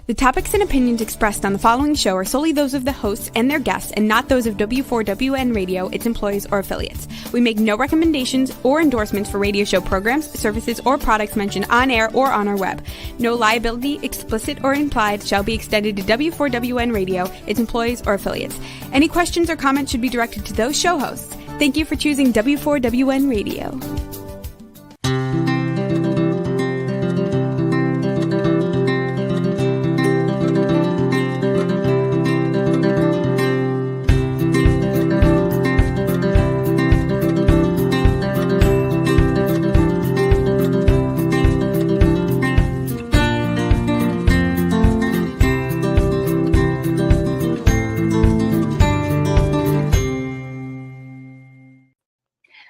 The topics and opinions expressed on the following show are solely those of the hosts and their guests and not those of W4WN Radio, its employees, or affiliates. We make no recommendations or endorsements for radio show programs, services, or products mentioned on air or on our web. No liability, explicit or implied, shall be extended to W4WN Radio, its employees, or affiliates. Any questions or comments should be directed to those show hosts. Thank you for choosing W4WN Radio.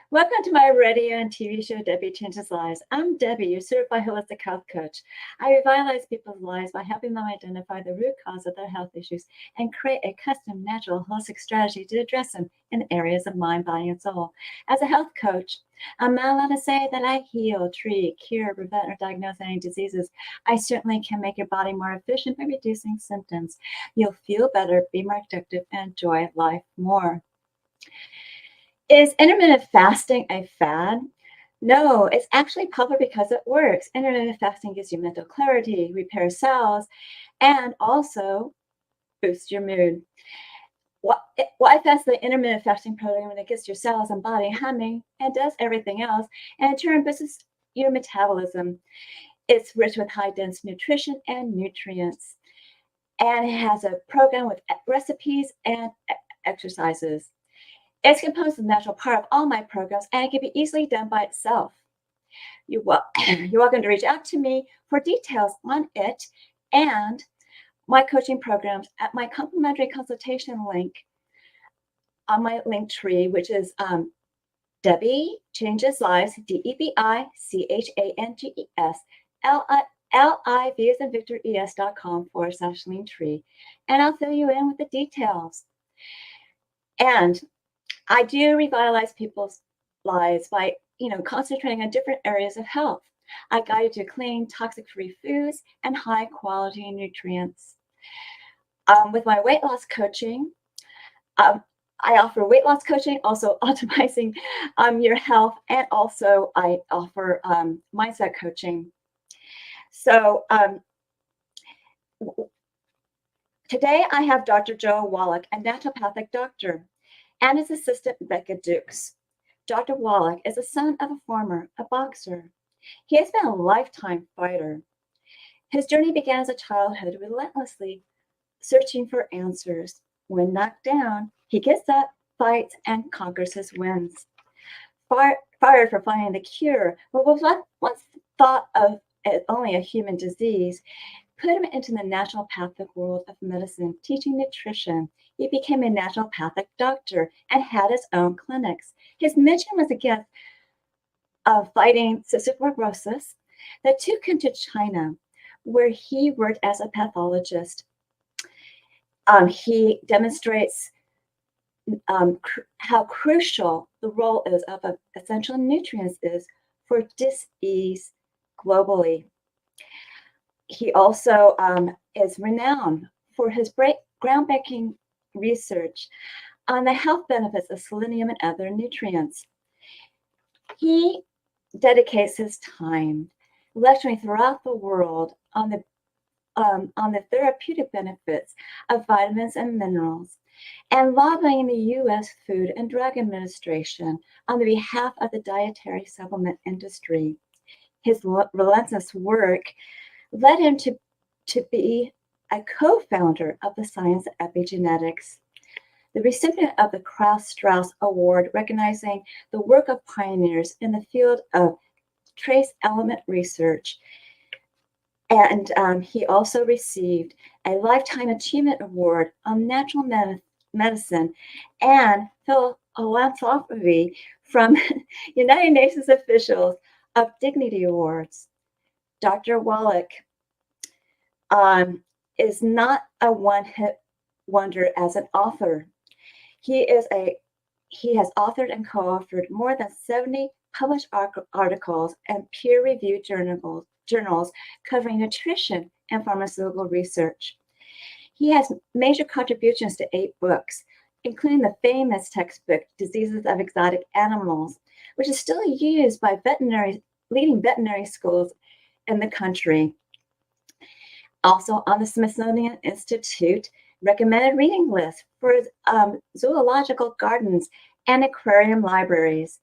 Welcome to my radio and TV show, Debi Changes Lives. I'm Debi, your certified holistic health coach. I revitalize people's lives by helping them identify the root cause of their health issues and create a custom, natural, holistic strategy to address them in the areas of mind, body, and soul. As a health coach, I'm not allowed to say that I heal, treat, cure, prevent, or diagnose any diseases. I certainly can make your body more efficient by reducing symptoms. You'll feel better, be more productive, and enjoy life more. Is intermittent fasting a fad? No, it's actually popular because it works. Intermittent fasting gives you mental clarity, repairs cells, and also boosts your mood. Why fast the intermittent fasting program when it gets your cells and body humming and does everything else, and in turn boosts your metabolism? It's rich with high-dense nutrition and nutrients, and it has a program with recipes and exercises. It's composed of a natural part of all my programs, and it can be easily done by itself. You're welcome to reach out to me for details on it and my coaching programs at my complimentary consultation link on my link tree, which is Debi Changes Lives, DEBICHANGES, LIV as in Victor ES.com/link tree. And I'll fill you in with the details. And I do revitalize people's lives by, concentrating on different areas of health. I guide you to clean, toxic-free foods and high-quality nutrients. With my weight loss coaching, I offer weight loss coaching, also optimizing your health, and also I offer mindset coaching. So today I have Dr. Joe Wallach, a naturopathic doctor, and his assistant, Becca Dukes. Dr. Wallach is the son of a boxer. He has been a lifetime fighter. His journey began as a childhood, relentlessly searching for answers. When knocked down, he gets up, fights, and conquers his wins. Fired for finding the cure, what was once thought of as only a human disease, put him into the naturopathic world of medicine, teaching nutrition. He became a naturopathic doctor and had his own clinics. His mission was against fighting cystic fibrosis that took him to China, where he worked as a pathologist. He demonstrates how crucial the role is of essential nutrients is for disease globally. He also is renowned for his groundbreaking research on the health benefits of selenium and other nutrients. He dedicates his time lecturing throughout the world on the therapeutic benefits of vitamins and minerals, and lobbying the U.S. Food and Drug Administration on the behalf of the dietary supplement industry. His relentless work led him to be a co-founder of the science of epigenetics, the recipient of the Krauss-Strauss Award, recognizing the work of pioneers in the field of trace element research. And he also received a Lifetime Achievement Award on Natural Medicine and Philanthropy from United Nations officials of Dignity Awards. Dr. Wallach is not a one-hit wonder as an author. He has authored and co-authored more than 70 published articles and peer-reviewed journals covering nutrition and pharmaceutical research. He has major contributions to 8 books, including the famous textbook, Diseases of Exotic Animals, which is still used by leading veterinary schools in the country. Also on the Smithsonian Institute recommended reading list for zoological gardens and aquarium libraries.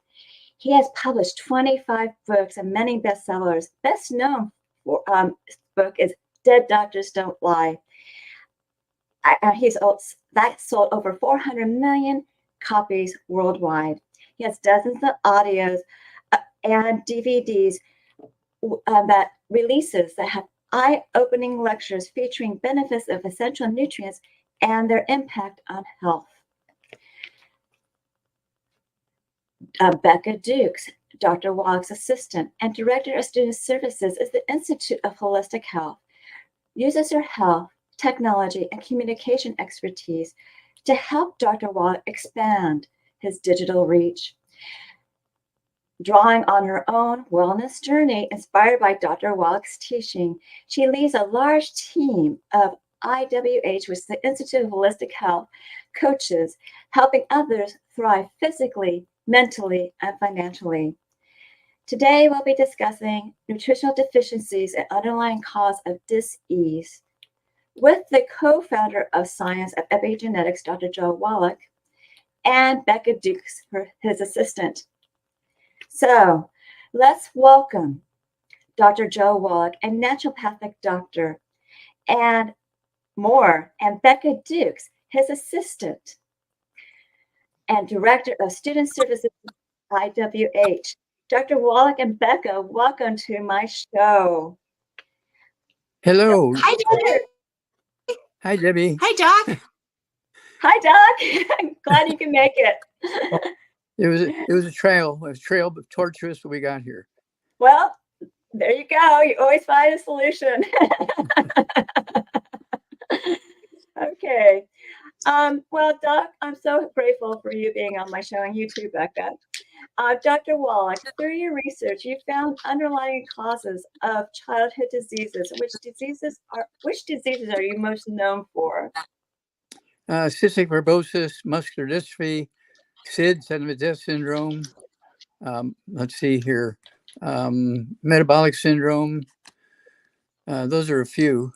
He has published 25 books and many bestsellers. Best known book is Dead Doctors Don't Lie. That sold over 400 million copies worldwide. He has dozens of audios and DVDs that releases that have eye-opening lectures featuring benefits of essential nutrients and their impact on health. Becca Dukes, Dr. Wallach's assistant and director of student services at the Institute of Holistic Health, uses her health, technology, and communication expertise to help Dr. Wallach expand his digital reach. Drawing on her own wellness journey inspired by Dr. Wallach's teaching, she leads a large team of IWH, which is the Institute of Holistic Health, coaches, helping others thrive physically, mentally, and financially. Today, we'll be discussing nutritional deficiencies and underlying cause of dis-ease with the co-founder of Science of Epigenetics, Dr. Joe Wallach, and Becca Dukes, his assistant. So let's welcome Dr. Joe Wallach, a naturopathic doctor, and Becca Dukes, his assistant and director of student services at IWH. Dr. Wallach and Becca, welcome to my show. Hello. Hi, Doctor. Hi, Debbie. Hi, Doc. Hi, Doc. I'm glad you can make it. It was a trail. It was but torturous, but we got here. Well, there you go. You always find a solution. Okay. Well, Doc, I'm so grateful for you being on my show, and you too, Becca. Dr. Wallach, through your research, you found underlying causes of childhood diseases. Which diseases are you most known for? Cystic fibrosis, muscular dystrophy, SID, sudden death syndrome. Let's see here. Metabolic syndrome. Those are a few.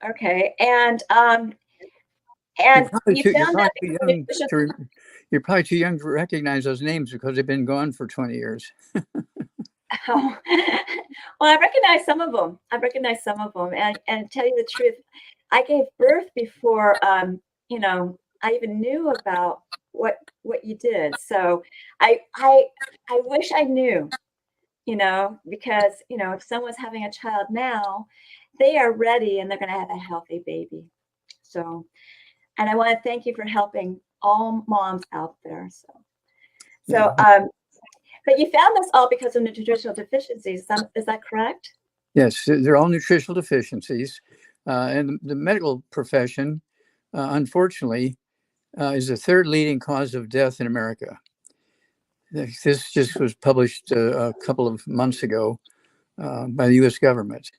Okay. And you found that you're probably too young to recognize those names because they've been gone for 20 years. Oh, well, I recognize some of them. And tell you the truth, I gave birth before, I even knew about what you did. So I wish I knew, because, if someone's having a child now, they are ready and they're going to have a healthy baby. So, and I want to thank you for helping all moms out there. But you found this all because of nutritional deficiencies. Is that correct? Yes, they're all nutritional deficiencies. And the medical profession, unfortunately, is the third leading cause of death in America. This just was published a couple of months ago by the U.S. government.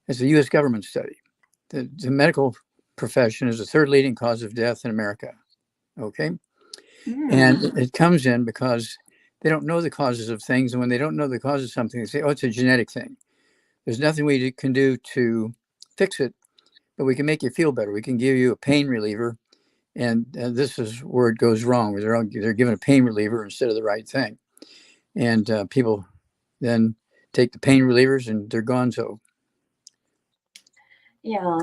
It's a U.S. government study. The medical profession is the third leading cause of death in America. Okay? And it comes in because they don't know the causes of things. And when they don't know the cause of something, they say, oh, it's a genetic thing. There's nothing we can do to fix it, but we can make you feel better. We can give you a pain reliever. And this is where it goes wrong. They're given a pain reliever instead of the right thing. And people then take the pain relievers and they're gone. So. Yeah.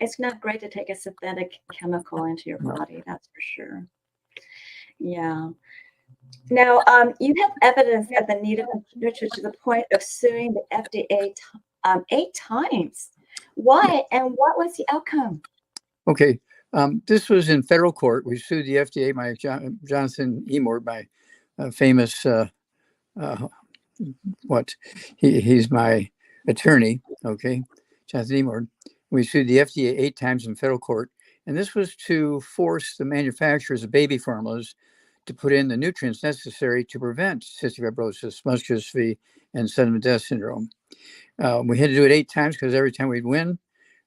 It's not great to take a synthetic chemical into your body. That's for sure. Yeah. Now, you have evidence of the need of nutrition to the point of suing the FDA 8 times. Why, and what was the outcome? Okay. This was in federal court. We sued the FDA. Jonathan Emord, my famous, he's my attorney. Okay. Jonathan Emord. We sued the FDA 8 times in federal court. And this was to force the manufacturers of baby formulas to put in the nutrients necessary to prevent cystic fibrosis, muscular dystrophy, and sudden death syndrome. We had to do it 8 times because every time we'd win,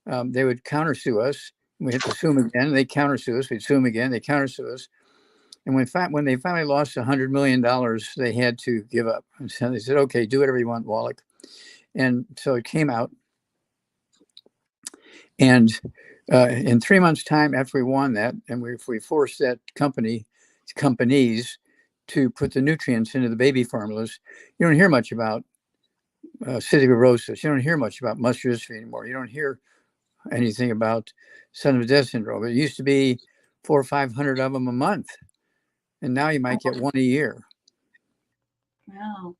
they would countersue us. We had to sue them again. They countersue us. We'd sue them again. They countersue us. And when they finally lost $100 million, they had to give up. And so they said, okay, do whatever you want, Wallach. And so it came out. And in 3 months' time after we won that, and we forced that companies to put the nutrients into the baby formulas, you don't hear much about cystic fibrosis. You don't hear much about muscular dystrophy anymore. You don't hear anything about sudden death syndrome. It used to be 400 or 500 of them a month, and now you might get one a year. Wow.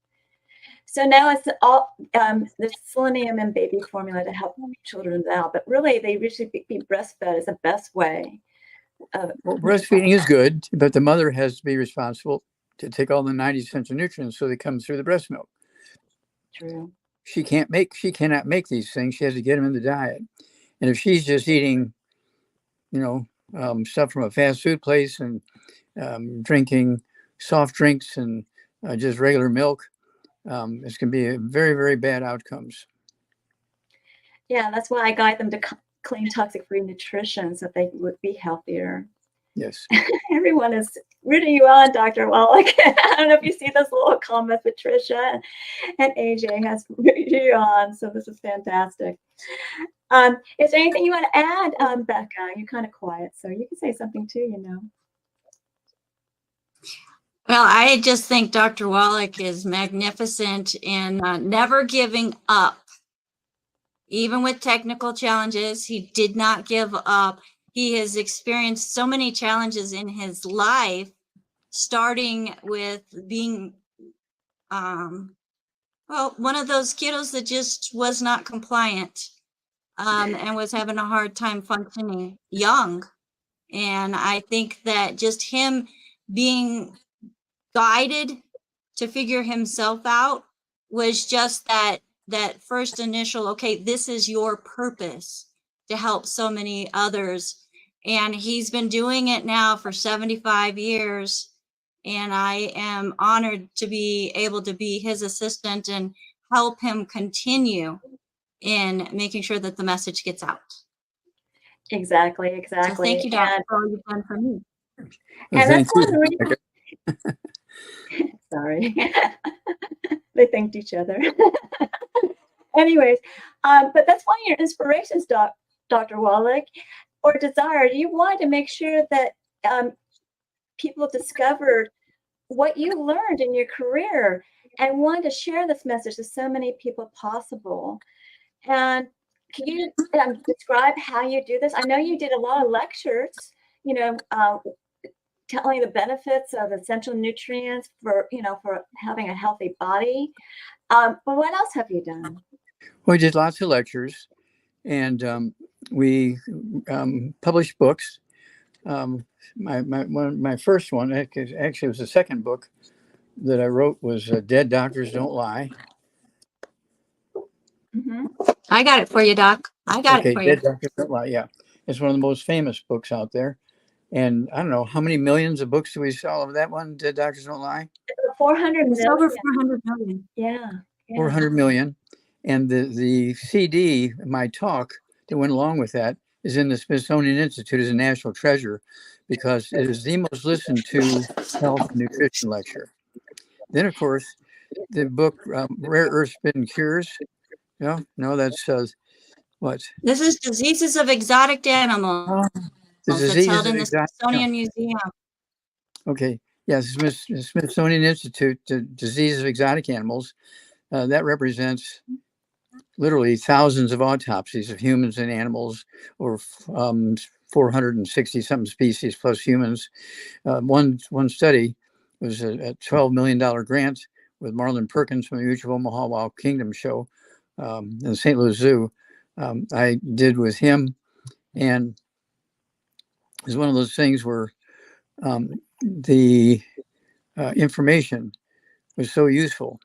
So now it's all the selenium and baby formula to help children out, but really they usually be breastfed is the best way. Well, breastfeeding is good, but the mother has to be responsible to take all the 90 essential nutrients so they come through the breast milk. True. She cannot make these things. She has to get them in the diet. And if she's just eating, stuff from a fast food place and drinking soft drinks and just regular milk, it's going to be very, very bad outcomes. Yeah, that's why I guide them to clean, toxic-free nutrition so they would be healthier. Yes. Everyone is rooting you on, Dr. Wallach. I don't know if you see those little comments. Patricia and AJ has rooted you on, so this is fantastic. Is there anything you want to add, Becca? You're kind of quiet, so you can say something too, Well, I just think Dr. Wallach is magnificent in never giving up. Even with technical challenges, he did not give up. He has experienced so many challenges in his life, starting with being, one of those kiddos that just was not compliant and was having a hard time functioning young. And I think that just him being guided to figure himself out was just that first initial, okay, this is your purpose to help so many others. And he's been doing it now for 75 years. And I am honored to be able to be his assistant and help him continue in making sure that the message gets out. Exactly. So thank you, Doctor, for all you've done for me. And that's one reason. Sorry. They thanked each other. Anyways, but that's one of your inspirations, Dr. Wallach, or desire. You want to make sure that people discover what you learned in your career and want to share this message to so many people possible. And can you describe how you do this? I know you did a lot of lectures, telling the benefits of essential nutrients for having a healthy body. But what else have you done? We did lots of lectures, and we published books. My first one, actually it was the second book that I wrote, was Dead Doctors Don't Lie. Mm-hmm. I got it for you, Doc. I got it for Dead you. Doctors Don't Lie. Yeah, it's one of the most famous books out there. And I don't know how many millions of books do we sell of that one, Dead Doctors Don't Lie? 400 It's million. over 400 million. Yeah. 400 million. And the CD, my talk that went along with that, is in the Smithsonian Institute as a national treasure because it is the most listened to health and nutrition lecture. Then, of course, the book Rare Earth Spin Cures. No, that's what? This is Diseases of Exotic Animals. The It's held in the Smithsonian Museum. Okay. Yes, the Smithsonian Institute, Diseases of Exotic Animals. That represents literally thousands of autopsies of humans and animals, or 460 something species plus humans. One study was a $12 million grant with Marlon Perkins from the Mutual of Omaha Wild Kingdom show in the St. Louis Zoo. I did with him, and it was one of those things where the information was so useful.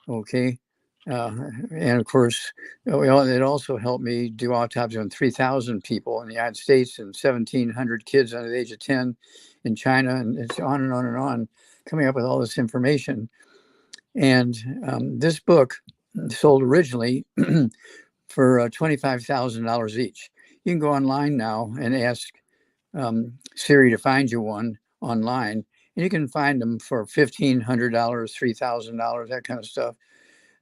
Okay. And of course, it also helped me do autopsy on 3,000 people in the United States and 1,700 kids under the age of 10 in China, and it's on and on and on, coming up with all this information. And this book sold originally for $25,000 each. You can go online now and ask Siri to find you one online, and you can find them for $1,500, $3,000, that kind of stuff.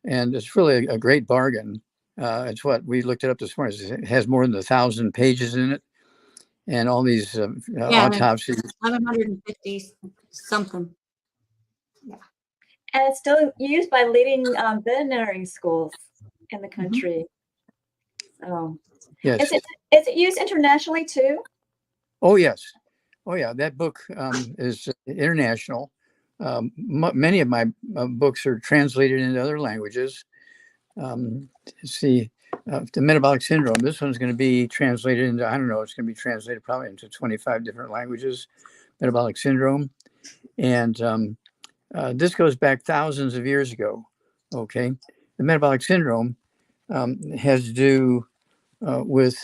And it's really a great bargain. It's what we looked it up this morning. It has more than 1,000 pages in it, and all these autopsies. 750 something. And it's still used by leading veterinary schools in the country. So, Yes. Is it used internationally too? Oh, yes. Oh, yeah. That book is international. Many of my books are translated into other languages. The metabolic syndrome, this one's going to be translated into, I don't know, it's going to be translated probably into 25 different languages, metabolic syndrome. And this goes back thousands of years ago. Okay. The metabolic syndrome has to do with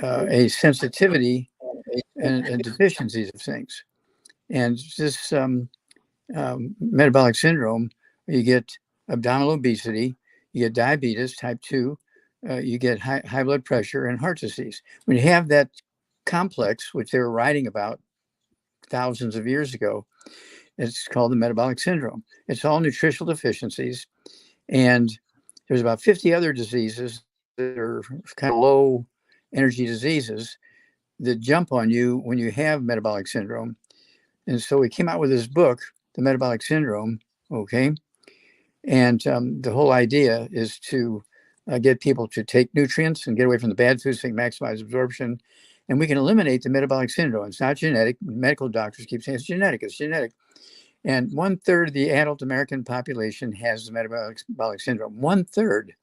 a sensitivity and deficiencies of things. And this metabolic syndrome, you get abdominal obesity, you get diabetes type 2, you get high blood pressure and heart disease. When you have that complex, which they were writing about thousands of years ago, it's called the metabolic syndrome. It's all nutritional deficiencies. And there's about 50 other diseases that are kind of low energy diseases that jump on you when you have metabolic syndrome. And so we came out with this book, The Metabolic Syndrome, okay? And the whole idea is to get people to take nutrients and get away from the bad foods, so they can maximize absorption. And we can eliminate the metabolic syndrome. It's not genetic. Medical doctors keep saying it's genetic, it's genetic. And 1/3 of the adult American population has the metabolic syndrome. 1/3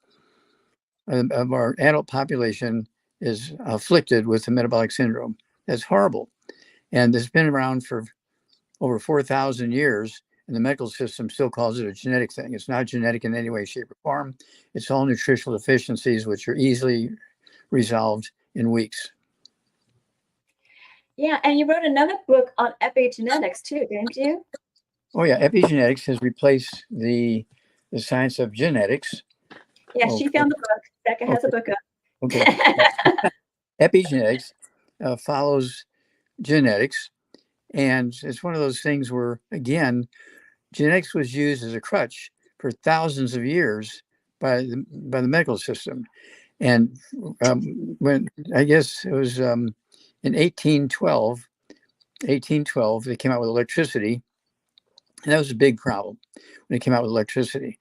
of our adult population is afflicted with the metabolic syndrome. That's horrible. And it's been around for over 4,000 years, and the medical system still calls it a genetic thing. It's not genetic in any way, shape, or form. It's all nutritional deficiencies, which are easily resolved in weeks. Yeah, and you wrote another book on epigenetics too, didn't you? Oh yeah, epigenetics has replaced the science of genetics. Yeah, she found the book. Becca has a book up. Okay. Epigenetics follows genetics, and it's one of those things where, again, genetics was used as a crutch for thousands of years by the medical system. And when I guess it was in 1812, they came out with electricity. And that was a big problem when they came out with electricity,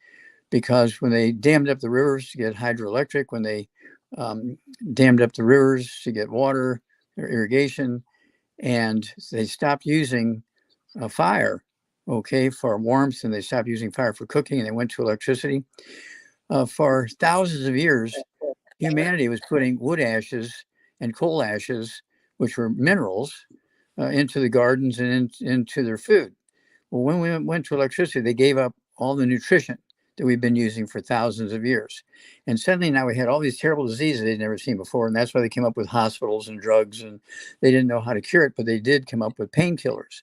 because when they dammed up the rivers to get hydroelectric, when they dammed up the rivers to get water or irrigation, and they stopped using fire, okay, for warmth, and they stopped using fire for cooking, and they went to electricity. For thousands of years, humanity was putting wood ashes and coal ashes, which were minerals, into the gardens and into their food. Well, when we went to electricity, they gave up all the nutrition that we've been using for thousands of years. And suddenly now we had all these terrible diseases they'd never seen before. And that's why they came up with hospitals and drugs, and they didn't know how to cure it, but they did come up with painkillers.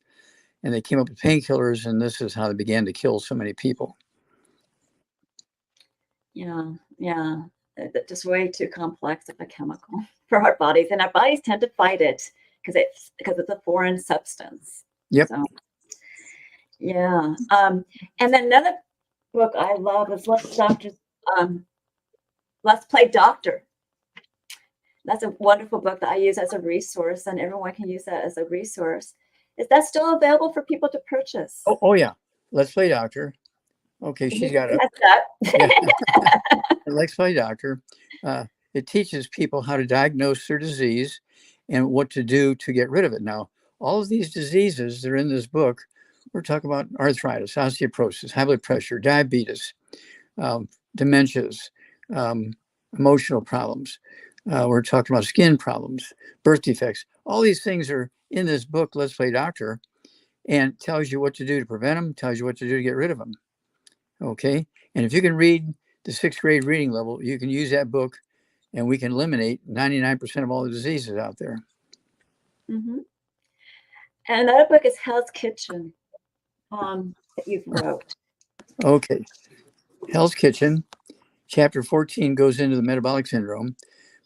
And they came up with painkillers, and this is how they began to kill so many people. Yeah. It's just way too complex of a chemical for our bodies. And our bodies tend to fight it because it's a foreign substance. Yep. So, yeah. And then another book I love is Let's Play Doctor. That's a wonderful book that I use as a resource, and everyone can use that as a resource. Is that still available for people to purchase? Oh yeah. Let's Play Doctor. Okay, she's got it. Yeah. Let's Play Doctor. It teaches people how to diagnose their disease and what to do to get rid of it. Now, all of these diseases that are in this book, we're talking about arthritis, osteoporosis, high blood pressure, diabetes, dementias, emotional problems. We're talking about skin problems, birth defects. All these things are in this book, Let's Play Doctor, and tells you what to do to prevent them, tells you what to do to get rid of them. Okay. And if you can read the 6th grade reading level, you can use that book, and we can eliminate 99% of all the diseases out there. Mm-hmm. And another book is Hell's Kitchen that you've wrote. Okay. Hell's Kitchen, chapter 14 goes into the metabolic syndrome.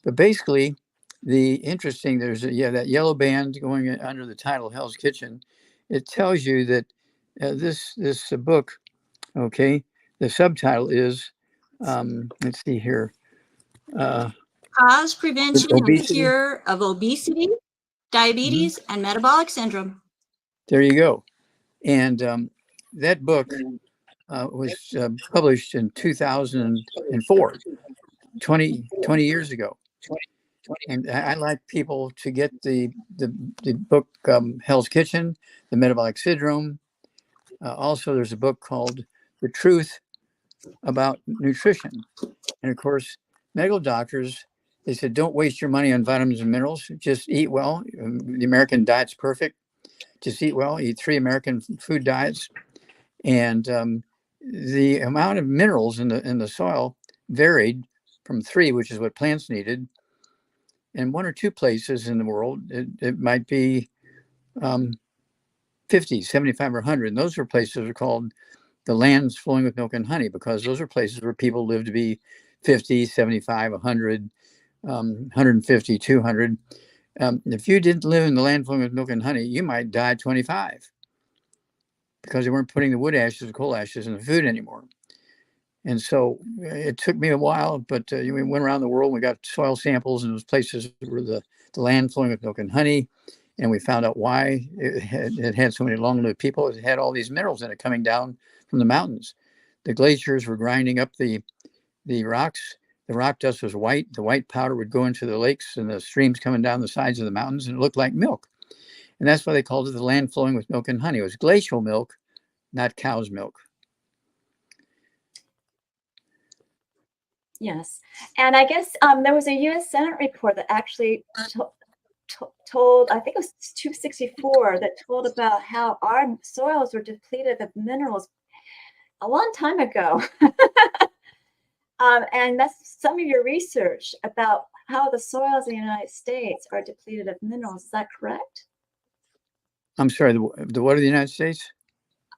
But basically, there's that yellow band going under the title Hell's Kitchen. It tells you that this book, okay, the subtitle is, let's see here. Cause, prevention, and cure of obesity, diabetes, Mm-hmm. and metabolic syndrome. There you go. And that book was published in 2004, 20 years ago. And I like people to get the book Hell's Kitchen, the metabolic syndrome. Also, there's a book called The Truth About Nutrition. And of course, medical doctors, they said, don't waste your money on vitamins and minerals. Just eat well. The American diet's perfect. Just eat well. Eat 3 American food diets. And the amount of minerals in the soil varied from 3, which is what plants needed. In 1 or 2 places in the world, it might be 50, 75, or 100. And those are places that are called the lands flowing with milk and honey, because those are places where people live to be 50, 75, 100, 150, 200. If you didn't live in the land flowing with milk and honey, you might die at 25 because they weren't putting the wood ashes or coal ashes in the food anymore. And so it took me a while, but we went around the world. We got soil samples in those places where the land flowing with milk and honey. And we found out why it had so many long-lived people. It had all these minerals in it coming down from the mountains. The glaciers were grinding up the rocks. The rock dust was white. The white powder would go into the lakes and the streams coming down the sides of the mountains, and it looked like milk. And that's why they called it the land flowing with milk and honey. It was glacial milk, not cow's milk. Yes. And I guess there was a U.S. Senate report that actually told, I think it was 264, that told about how our soils were depleted of minerals a long time ago. And that's some of your research about how the soils in the United States are depleted of minerals. Is that correct? I'm sorry, the what of the United States?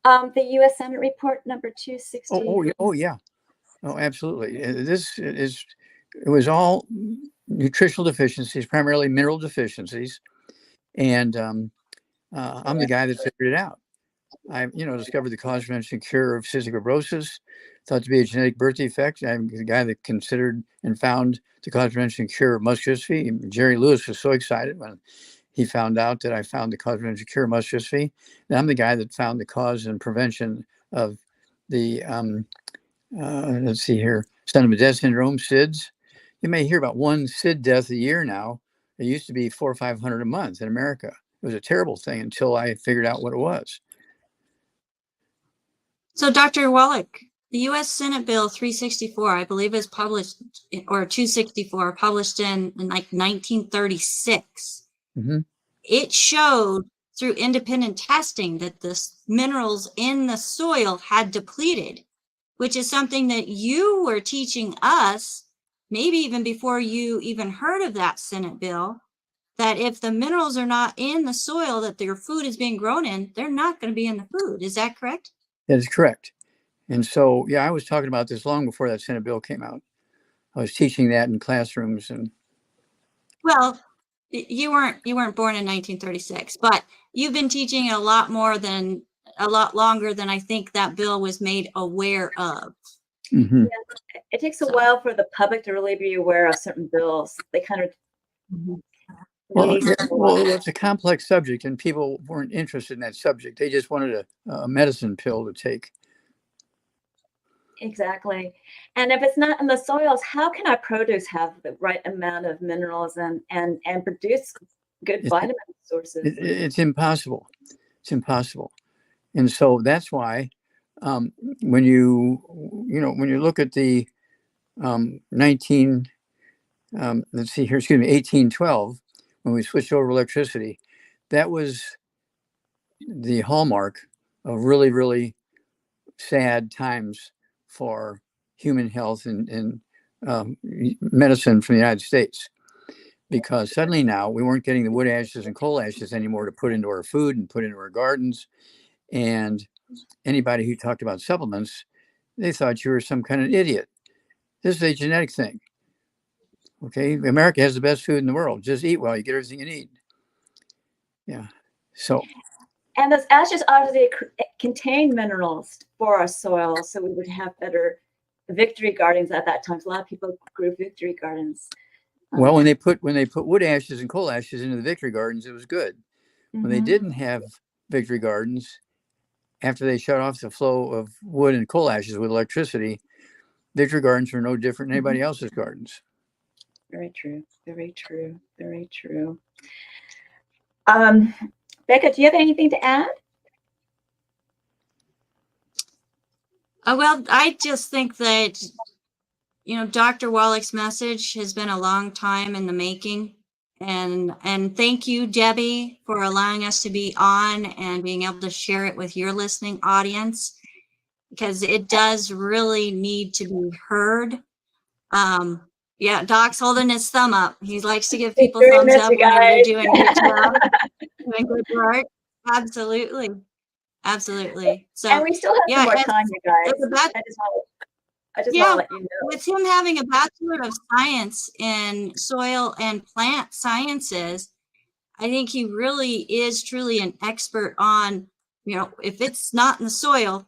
The U.S. Senate report number 260. Oh, yeah. Oh, absolutely. It was all nutritional deficiencies, primarily mineral deficiencies. And I'm the guy that figured it out. I, discovered the cause, prevention, cure of cystic fibrosis, thought to be a genetic birth defect. I'm the guy that considered and found the cause, prevention, cure of muscular dystrophy. Jerry Lewis was so excited when he found out that I found the cause, prevention, cure of muscular dystrophy. And I'm the guy that found the cause and prevention of the, let's see here, son-of-a death syndrome, SIDS. You may hear about 1 SID death a year now. It used to be 400 or 500 a month in America. It was a terrible thing until I figured out what it was. So, Dr. Wallach, the U.S. Senate Bill 364, I believe, is published, or 264, published in like 1936. Mm-hmm. It showed through independent testing that the minerals in the soil had depleted, which is something that you were teaching us, maybe even before you even heard of that Senate bill, that if the minerals are not in the soil that your food is being grown in, they're not going to be in the food. Is that correct? That is correct. And so, yeah, I was talking about this long before that Senate bill came out. I was teaching that in classrooms. And well, you weren't born in 1936, but you've been teaching a lot longer than I think that bill was made aware of. Mm-hmm. Yeah, it takes a while for the public to really be aware of certain bills. They kind of well, it's a complex subject, and people weren't interested in that subject. They just wanted a medicine pill to take. Exactly. And if it's not in the soils, how can our produce have the right amount of minerals and produce good vitamin sources? It's impossible. It's impossible. And so that's why when you look at the 1812, when we switched over electricity, that was the hallmark of really, really sad times for human health and medicine from the United States. because suddenly now we weren't getting the wood ashes and coal ashes anymore to put into our food and put into our gardens. And anybody who talked about supplements, they thought you were some kind of idiot. This is a genetic thing. Okay, America has the best food in the world. Just eat well, you get everything you need. Yeah. So. And those ashes obviously contain minerals for our soil, so we would have better victory gardens at that time. So a lot of people grew victory gardens. Well, when they put wood ashes and coal ashes into the victory gardens, it was good. When they didn't have victory gardens, after they shut off the flow of wood and coal ashes with electricity, victory gardens were no different than anybody else's gardens. Very true. Very true. Very true. Becca, do you have anything to add? Well, I just think that, Dr. Wallach's message has been a long time in the making. And thank you, Debi, for allowing us to be on and being able to share it with your listening audience, because it does really need to be heard. Yeah, Doc's holding his thumb up. He likes to give people thumbs up whenever they're doing good job, doing good work. Absolutely. Absolutely. So, and we still have some more time, you guys. I just want to let you know. With him having a Bachelor of Science in Soil and Plant Sciences, I think he really is truly an expert on, if it's not in the soil,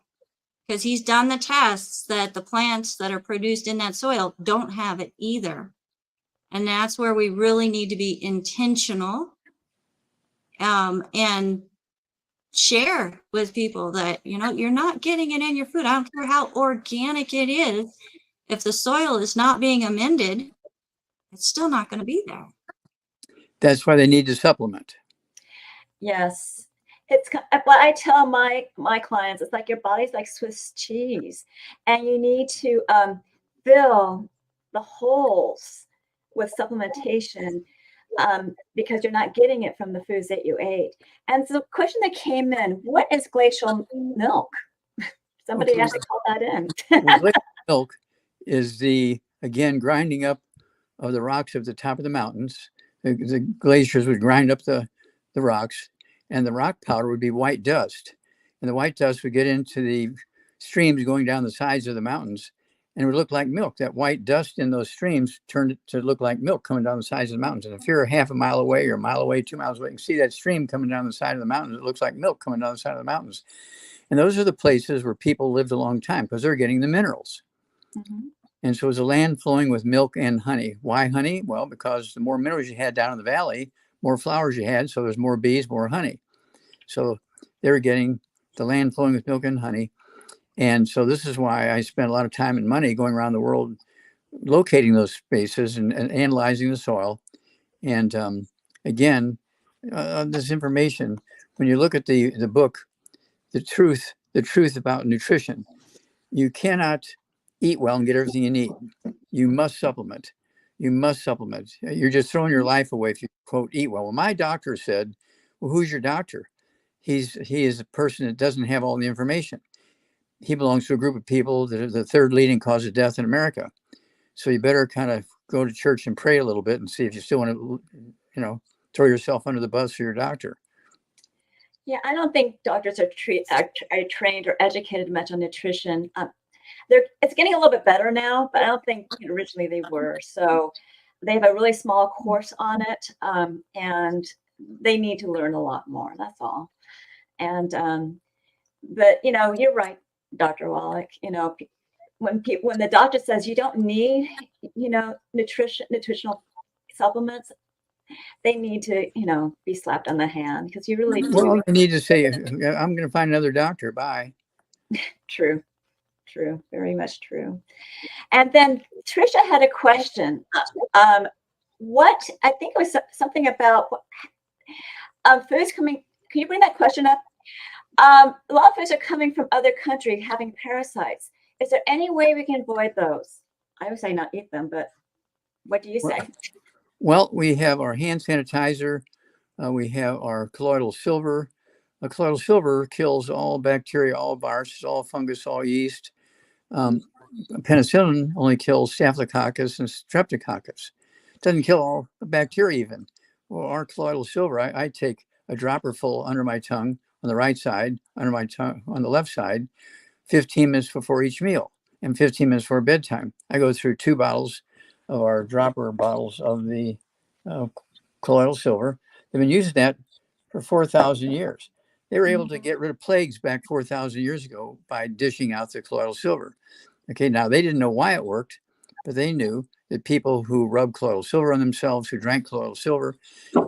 because he's done the tests that the plants that are produced in that soil don't have it either. And that's where we really need to be intentional and share with people that, you're not getting it in your food. I don't care how organic it is. If the soil is not being amended, it's still not going to be there. That's why they need to supplement. Yes. It's what I tell my clients. It's like your body's like Swiss cheese, and you need to fill the holes with supplementation because you're not getting it from the foods that you ate. And so the question that came in, what is glacial milk? Somebody has to call that in. Well, glacial milk is again, grinding up of the rocks at the top of the mountains. The glaciers would grind up the rocks, and the rock powder would be white dust. And the white dust would get into the streams going down the sides of the mountains, and it would look like milk. That white dust in those streams turned it to look like milk coming down the sides of the mountains. And if you're half a mile away or a mile away, 2 miles away, you can see that stream coming down the side of the mountains. It looks like milk coming down the side of the mountains. And those are the places where people lived a long time because they're getting the minerals. And so it was a land flowing with milk and honey. Why honey? Well, because the more minerals you had down in the valley, more flowers you had. So there's more bees, more honey. So they were getting the land flowing with milk and honey. And so this is why I spent a lot of time and money going around the world, locating those spaces and analyzing the soil. And again, this information, when you look at the book, the truth about nutrition, you cannot eat well and get everything you need. You must supplement. You must supplement. You're just throwing your life away if you, quote, eat well. Well, my doctor said, well, who's your doctor? He is a person that doesn't have all the information. He belongs to a group of people that are the third leading cause of death in America. So you better kind of go to church and pray a little bit and see if you still want to, throw yourself under the bus for your doctor. Yeah, I don't think doctors are trained or educated much on nutrition. It's getting a little bit better now, but I don't think originally they were. So they have a really small course on it, and they need to learn a lot more. That's all. And but you're right, Dr. Wallach. When the doctor says you don't need nutritional supplements, they need to be slapped on the hand because you really do. Well, they need to say, I'm going to find another doctor. Bye. True, very much true. And then Trisha had a question. What I think it was something about foods coming. Can you bring that question up? A lot of foods are coming from other countries having parasites. Is there any way we can avoid those? I would say not eat them, but what do you say? Well, we have our hand sanitizer. We have our colloidal silver. Colloidal silver kills all bacteria, all viruses, all fungus, all yeast. Penicillin only kills staphylococcus and streptococcus. doesn't kill all the bacteria even. Well, our colloidal silver, I take a dropper full under my tongue on the right side, under my tongue on the left side, 15 minutes before each meal and 15 minutes before bedtime. I go through 2 bottles of our dropper bottles of the colloidal silver. They've been using that for 4,000 years. They were able to get rid of plagues back 4,000 years ago by dishing out the colloidal silver. Okay, now they didn't know why it worked, but they knew that people who rubbed colloidal silver on themselves, who drank colloidal silver,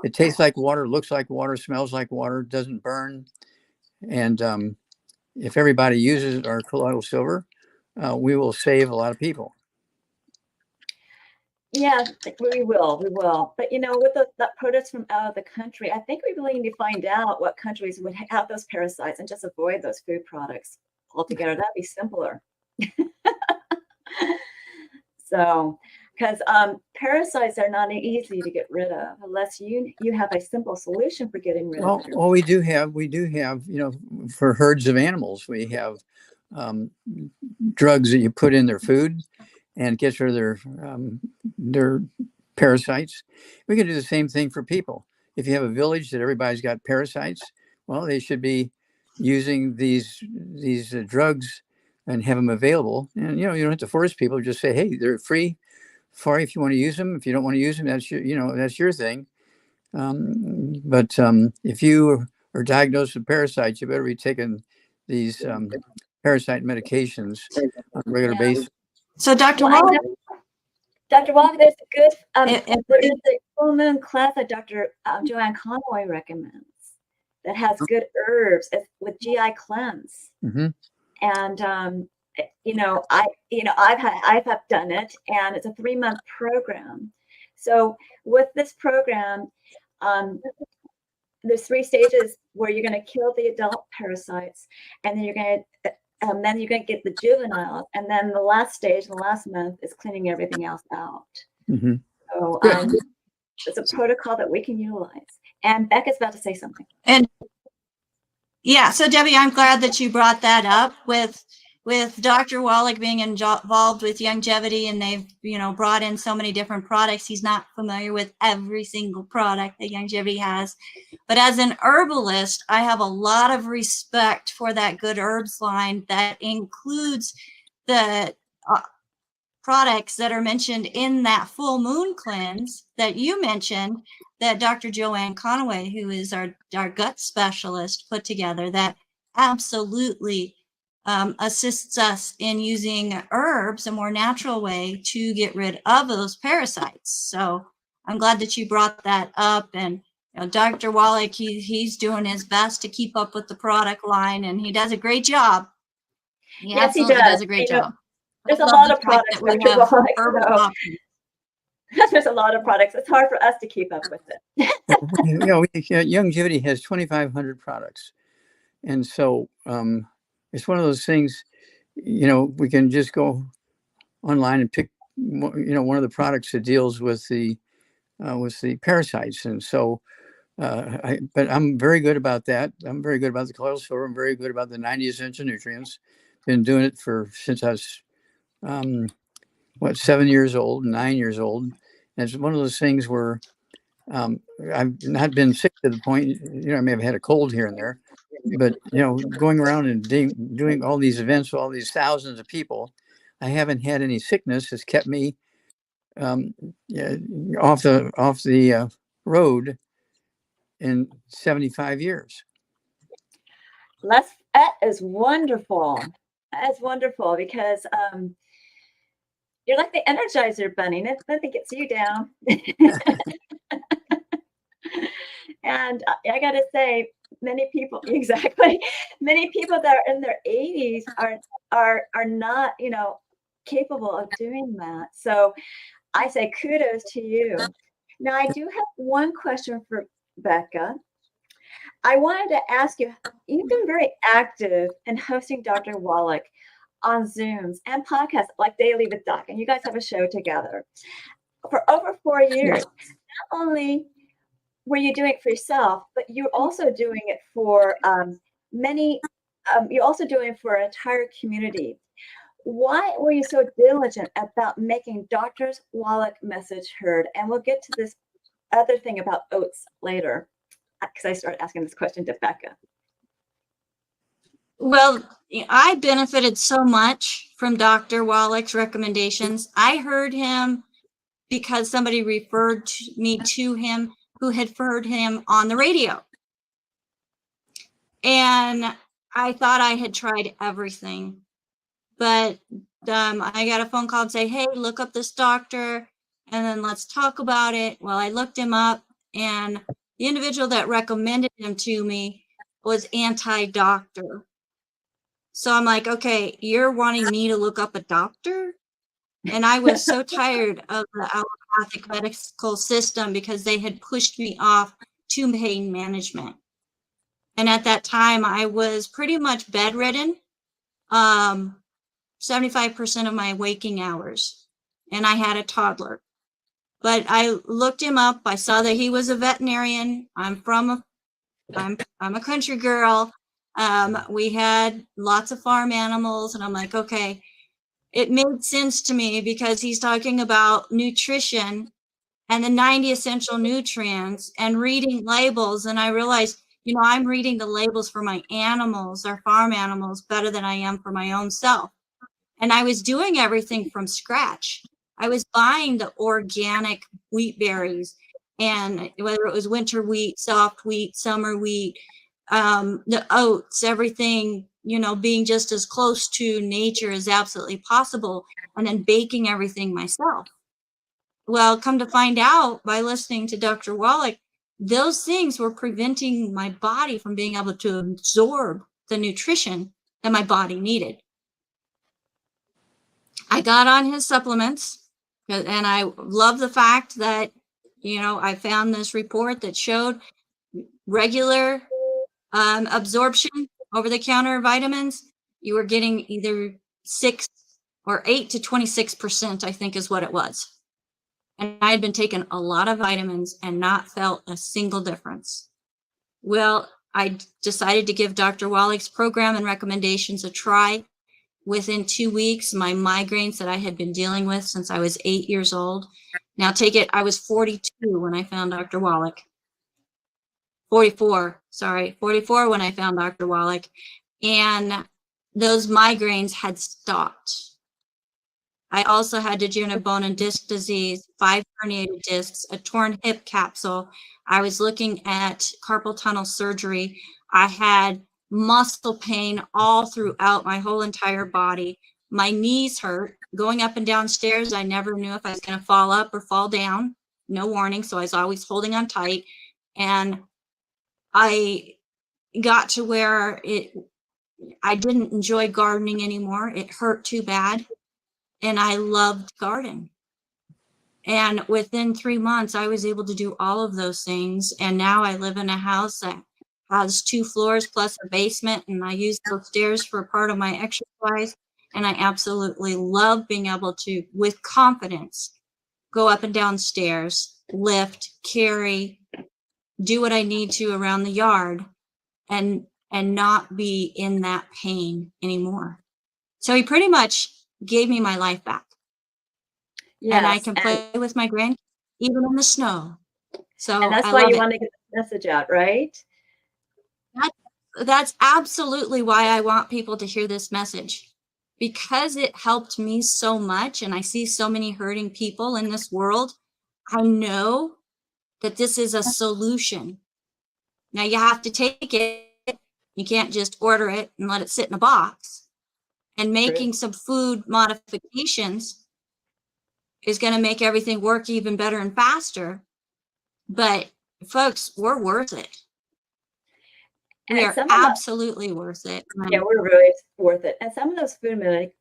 it tastes like water, looks like water, smells like water, doesn't burn. And if everybody uses our colloidal silver, we will save a lot of people. Yeah, we will. But with that produce from out of the country, I think we really need to find out what countries would have those parasites and just avoid those food products altogether. That'd be simpler. So, because parasites are not easy to get rid of unless you have a simple solution for getting rid of them. Well, we do have, for herds of animals, we have drugs that you put in their food and gets rid of their parasites. We can do the same thing for people. If you have a village that everybody's got parasites, well, they should be using these drugs and have them available. And you don't have to force people. Just say, hey, they're free for you if you want to use them. If you don't want to use them, that's your thing. But if you are diagnosed with parasites, you better be taking these parasite medications on a regular basis. So, Dr. Well, Wallach, Dr. Wallach, there's a good there's a full moon class that Dr. Joanne Conway recommends that has good herbs with GI cleanse. Mm-hmm. And I've done it, and it's a 3-month program. So with this program, there's 3 stages where you're going to kill the adult parasites, and then you're going to get the juveniles, and then the last stage, the last month, is cleaning everything else out. Mm-hmm. So it's a protocol that we can utilize. And Becca's about to say something. And yeah, so Debbie, I'm glad that you brought that up with Dr. Wallach being involved with longevity, and they've brought in so many different products. He's not familiar with every single product that longevity has, but as an herbalist, I have a lot of respect for that good herbs line that includes the products that are mentioned in that full moon cleanse that you mentioned, that Dr. Joanne Conway, who is our gut specialist, put together, that absolutely assists us in using herbs, a more natural way to get rid of those parasites. So I'm glad that you brought that up. And Dr. Wallach, he's doing his best to keep up with the product line, and he does a great job. Yes, he does a great job. There's a lot of products. There's a lot of products. It's hard for us to keep up with it. Longevity has 2,500 products, and so it's one of those things. We can just go online and pick one of the products that deals with the parasites, and so. But I'm very good about that. I'm very good about the colloidal silver. I'm very good about the 90 essential nutrients. Been doing it since I was 7 years old, 9 years old. And it's one of those things where I've not been sick to the point, I may have had a cold here and there, but going around and doing all these events with all these thousands of people, I haven't had any sickness. Has kept me off the road in 75 years. That is wonderful. That is wonderful, because you're like the Energizer Bunny. Nothing gets you down. And I got to say, many people that are in their 80s are not, capable of doing that. So I say kudos to you. Now, I do have one question for Becca. I wanted to ask you, you've been very active in hosting Dr. Wallach on Zooms and podcasts like Daily with Doc, and you guys have a show together for over 4 years. Not only were you doing it for yourself, but you're also doing it for you're also doing it for an entire community. Why were you so diligent about making Dr. Wallach's message heard? And we'll get to this other thing about oats later, because I started asking this question to Becca. Well, I benefited so much from Dr. Wallach's recommendations. I heard him because somebody referred me to him who had heard him on the radio. And I thought I had tried everything. But I got a phone call and say, hey, look up this doctor and then let's talk about it. Well, I looked him up, and the individual that recommended him to me was anti-doctor. So I'm like, okay, you're wanting me to look up a doctor? And I was so tired of the allopathic medical system because they had pushed me off to pain management. And at that time, I was pretty much bedridden, 75% of my waking hours, and I had a toddler. But I looked him up. I saw that he was a veterinarian. I'm a country girl. We had lots of farm animals, and I'm like, okay, it made sense to me because he's talking about nutrition and the 90 essential nutrients and reading labels. And I realized, I'm reading the labels for my animals, our farm animals, better than I am for my own self. And I was doing everything from scratch. I was buying the organic wheat berries, and whether it was winter wheat, soft wheat, summer wheat, the oats, everything, being just as close to nature as absolutely possible, and then baking everything myself. Well, come to find out by listening to Dr. Wallach, those things were preventing my body from being able to absorb the nutrition that my body needed. I got on his supplements, and I love the fact that, I found this report that showed regular absorption over-the-counter vitamins. You were getting either 6 or 8 to 26%, I think is what it was. And I had been taking a lot of vitamins and not felt a single difference. Well, I decided to give Dr. Wallach's program and recommendations a try. Within 2 weeks, my migraines that I had been dealing with since I was 8 years old. Now take it, I was 42 when I found Dr. Wallach. 44 when I found Dr. Wallach. And those migraines had stopped. I also had degenerative bone and disc disease, 5 herniated discs, a torn hip capsule. I was looking at carpal tunnel surgery. I had muscle pain all throughout my whole entire body. My knees hurt. Going up and down stairs, I never knew if I was going to fall up or fall down. No warning, so I was always holding on tight. And I got to where I didn't enjoy gardening anymore. It hurt too bad. And I loved garden. And within 3 months, I was able to do all of those things. And now I live in a house that has 2 floors plus a basement, and I use those stairs for part of my exercise. And I absolutely love being able to, with confidence, go up and down stairs, lift, carry, do what I need to around the yard, and not be in that pain anymore. So he pretty much gave me my life back. Yes, and I can play with my grandkids even in the snow. So and that's why you want to get the message out, right? That's absolutely why I want people to hear this message, because it helped me so much, and I see so many hurting people in this world. I know that this is a solution. Now you have to take it. You can't just order it and let it sit in a box. And making some food modifications is going to make everything work even better and faster. But folks, we're worth it. We are absolutely worth it. Yeah, we're really worth it. And some of those food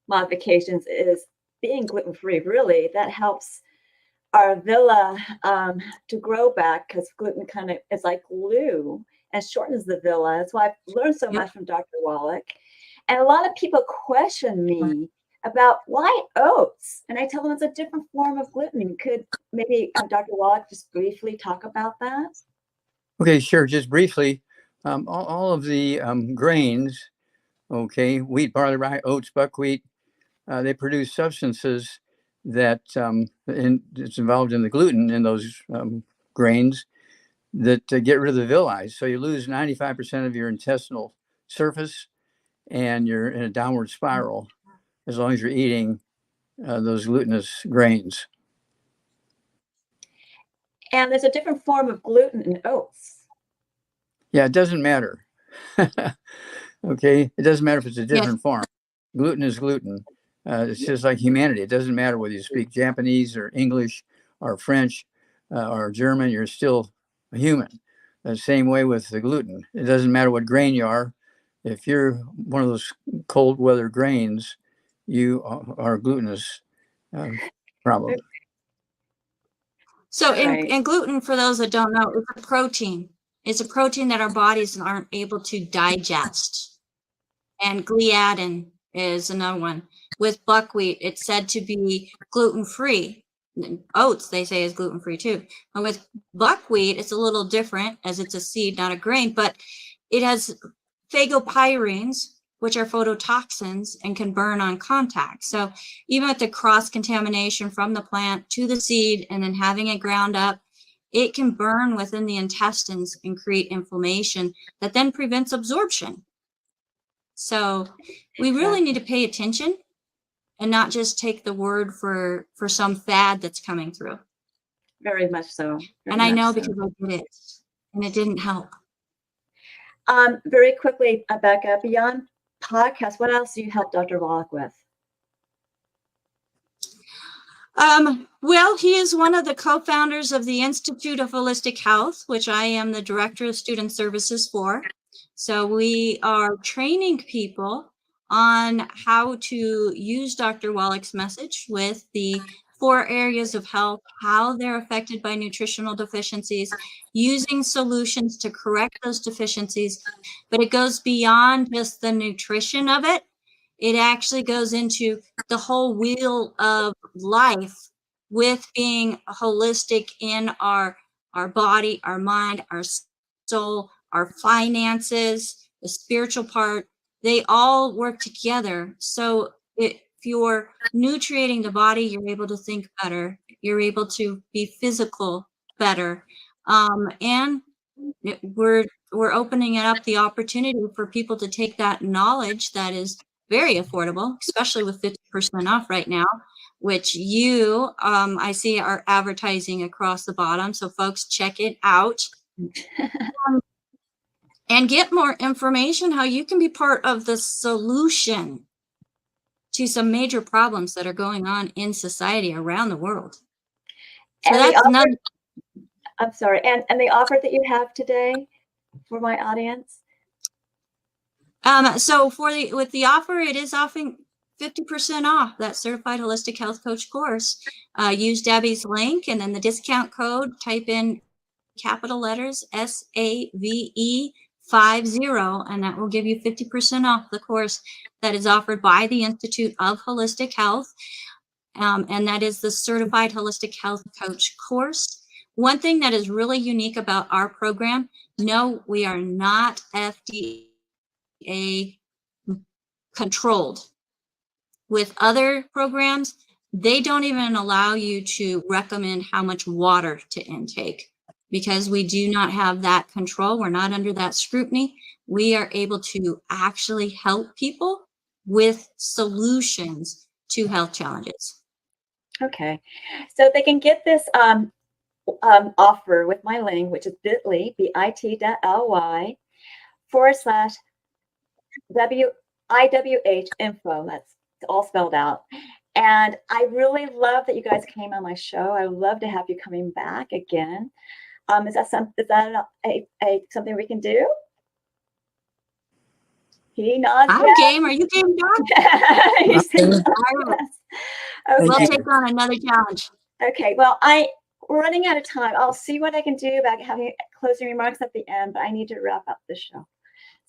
modifications is being gluten-free. Really, that helps our villi to grow back, because gluten kind of is like glue and shortens the villi. That's why I've learned so much from Dr. Wallach. And a lot of people question me about why oats, and I tell them it's a different form of gluten. Could maybe Dr. Wallach just briefly talk about that? Okay, sure. Just briefly, all of the grains okay, wheat, barley, rye, oats, buckwheat, they produce substances that it's involved in the gluten in those grains that get rid of the villi. So you lose 95% of your intestinal surface, and you're in a downward spiral as long as you're eating those glutinous grains. And there's a different form of gluten in oats. Yeah, it doesn't matter. Okay, it doesn't matter if it's a different form. Gluten is gluten. It's just like humanity. It doesn't matter whether you speak Japanese or English or French or German, you're still a human. The same way with the gluten. It doesn't matter what grain you are. If you're one of those cold weather grains, you are a glutinous problem. So Right. and gluten, for those that don't know, is a protein. It's a protein that our bodies aren't able to digest. And gliadin is another one. With buckwheat, it's said to be gluten-free. Oats, they say, is gluten-free too. And with buckwheat, it's a little different, as it's a seed, not a grain, but it has phagopyrenes, which are phototoxins and can burn on contact. So even with the cross-contamination from the plant to the seed and then having it ground up, it can burn within the intestines and create inflammation that then prevents absorption. So we really need to pay attention and not just take the word for some fad that's coming through. Very much so. And I know because I did it, and it didn't help. Very quickly, Becca, beyond podcasts, what else do you help Dr. Wallach with? Well, he is one of the co-founders of the Institute of Holistic Health, which I am the director of student services for. So we are training people on how to use Dr. Wallach's message with the 4 areas of health, how they're affected by nutritional deficiencies, using solutions to correct those deficiencies. But it goes beyond just the nutrition of it. It actually goes into the whole wheel of life with being holistic in our body, our mind, our soul, our finances, the spiritual part. They all work together. So if you're nutriating the body, you're able to think better. You're able to be physical better. And we're opening up the opportunity for people to take that knowledge that is very affordable, especially with 50% off right now, which you, I see, are advertising across the bottom. So folks, check it out. And get more information how you can be part of the solution to some major problems that are going on in society around the world. So And that's another. I'm sorry. And the offer that you have today for my audience? So with the offer, it is offering 50% off that certified holistic health coach course. Use Debi's link and then the discount code, type in capital letters SAVE 50, and that will give you 50% off the course that is offered by the Institute of Holistic Health. And that is the certified holistic health coach course. One thing that is really unique about our program, no, we are not FDA controlled. With other programs, they don't even allow you to recommend how much water to intake because we do not have that control. We're not under that scrutiny. We are able to actually help people with solutions to health challenges. Okay. So they can get this offer with my link, which is bit.ly, bit.ly/WIWH info. That's all spelled out. And I really love that you guys came on my show. I would love to have you coming back again. Is that something we can do? He nods. I'm game. Are you game, John? He said, yes. Okay. We'll take on another challenge. Okay. Well, we're running out of time. I'll see what I can do about having closing remarks at the end, but I need to wrap up the show.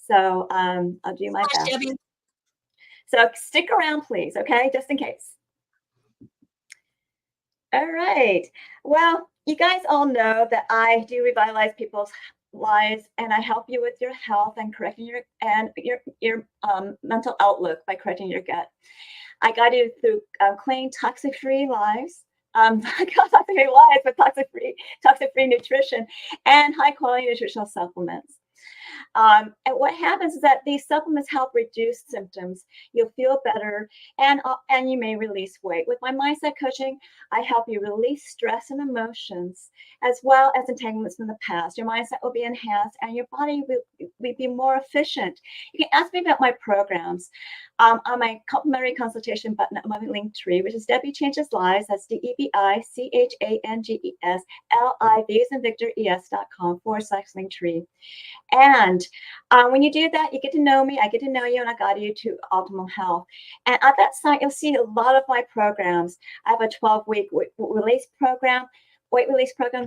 So I'll do my best. Debbie. So stick around, please, okay? Just in case. All right. Well, you guys all know that I do revitalize people's lives, and I help you with your health and correcting your mental outlook by correcting your gut. I guide you through clean, toxic-free lives. Toxic-free lives, but toxic-free nutrition and high-quality nutritional supplements. And what happens is that these supplements help reduce symptoms. You'll feel better, and you may release weight. With my mindset coaching, I help you release stress and emotions, as well as entanglements from the past. Your mindset will be enhanced, and your body will be more efficient. You can ask me about my programs on my complimentary consultation button at my link tree, which is Debi Changes Lives. That's DebiChangesLives.com/link tree. And when you do that, you get to know me, I get to know you, and I guide you to optimal health. And at that site, you'll see a lot of my programs. I have a 12-week weight release program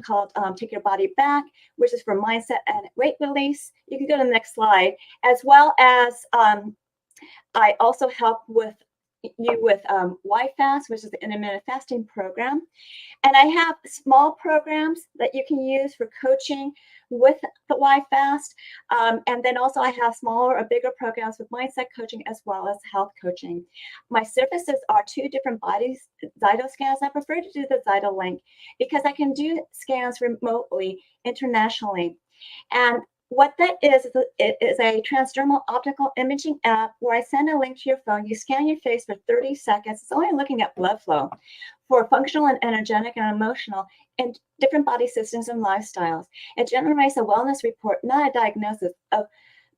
called Take Your Body Back, which is for mindset and weight release. You can go to the next slide, as well as I also help with YFast, which is the intermittent fasting program. And I have small programs that you can use for coaching with the YFast. And then also I have smaller or bigger programs with mindset coaching as well as health coaching. My services are 2 different bodies, Zyto scans. I prefer to do the Zyto link because I can do scans remotely, internationally. And what that is a transdermal optical imaging app where I send a link to your phone. You scan your face for 30 seconds. It's only looking at blood flow for functional and energetic and emotional in different body systems and lifestyles. It generates a wellness report, not a diagnosis of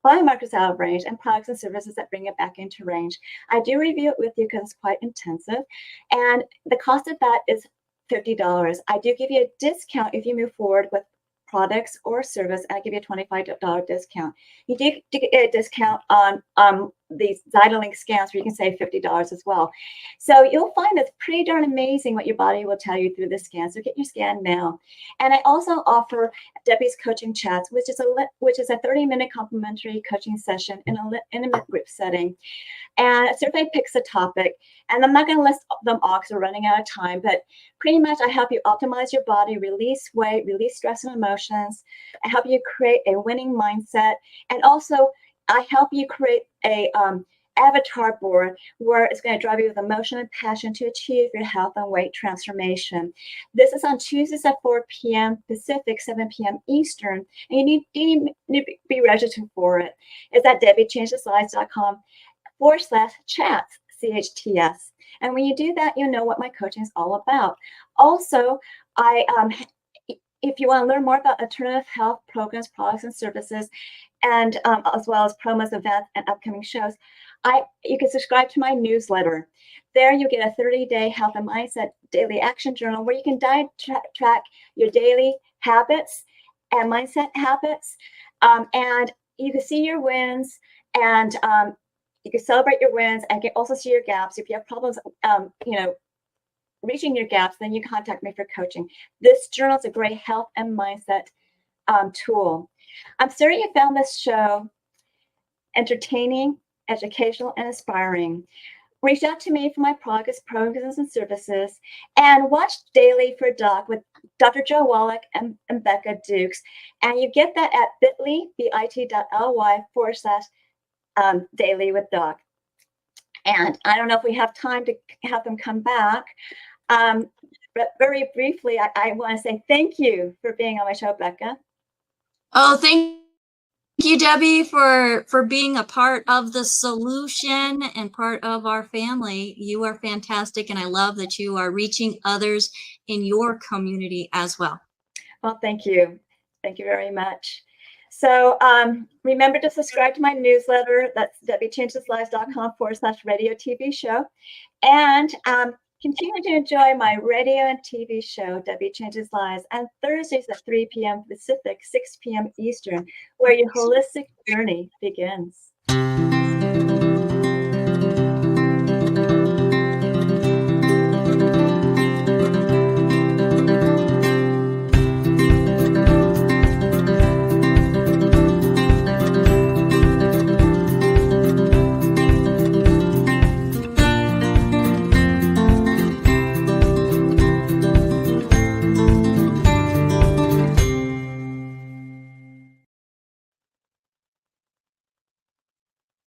biomarkers out of range and products and services that bring it back into range. I do review it with you because it's quite intensive. And the cost of that is $50. I do give you a discount if you move forward with products or service, and I give you a $25 discount. You do get a discount on these Zytolink scans where you can save $50 as well. So you'll find it's pretty darn amazing what your body will tell you through the scan. So get your scan now. And I also offer Debi's coaching chats, which is a 30-minute complimentary coaching session in an intimate group setting. And a survey picks a topic, and I'm not going to list them all because we're running out of time, but pretty much I help you optimize your body, release weight, release stress and emotions. I help you create a winning mindset, and also I help you create a avatar board where it's going to drive you with emotion and passion to achieve your health and weight transformation. This is on Tuesdays at 4 p.m. Pacific, 7 p.m. Eastern, and you need to be registered for it. It's at DebiChangesLives.com/chats, CHTS. And when you do that, you'll know what my coaching is all about. Also, if you want to learn more about alternative health programs, products, and services, and as well as promos, events, and upcoming shows, you can subscribe to my newsletter. There you get a 30-day health and mindset daily action journal where you can track your daily habits and mindset habits, and you can see your wins, and you can celebrate your wins, and you can also see your gaps. If you have problems, reaching your gaps, then you contact me for coaching. This journal is a great health and mindset tool. I'm certain you found this show entertaining, educational, and inspiring. Reach out to me for my products, programs, and services, and watch Daily for Doc with Dr. Joe Wallach and Becca Dukes. And you get that at bit.ly/daily with Doc. And I don't know if we have time to have them come back. But very briefly, I want to say thank you for being on my show, Becca. Oh, thank you, Debi, for being a part of the solution and part of our family. You are fantastic, and I love that you are reaching others in your community as well. Well, thank you. Thank you very much. So remember to subscribe to my newsletter. That's DebiChangesLives.com/radio TV show. And continue to enjoy my radio and TV show, Debi Changes Lives, on Thursdays at 3 p.m. Pacific, 6 p.m. Eastern, where your holistic journey begins.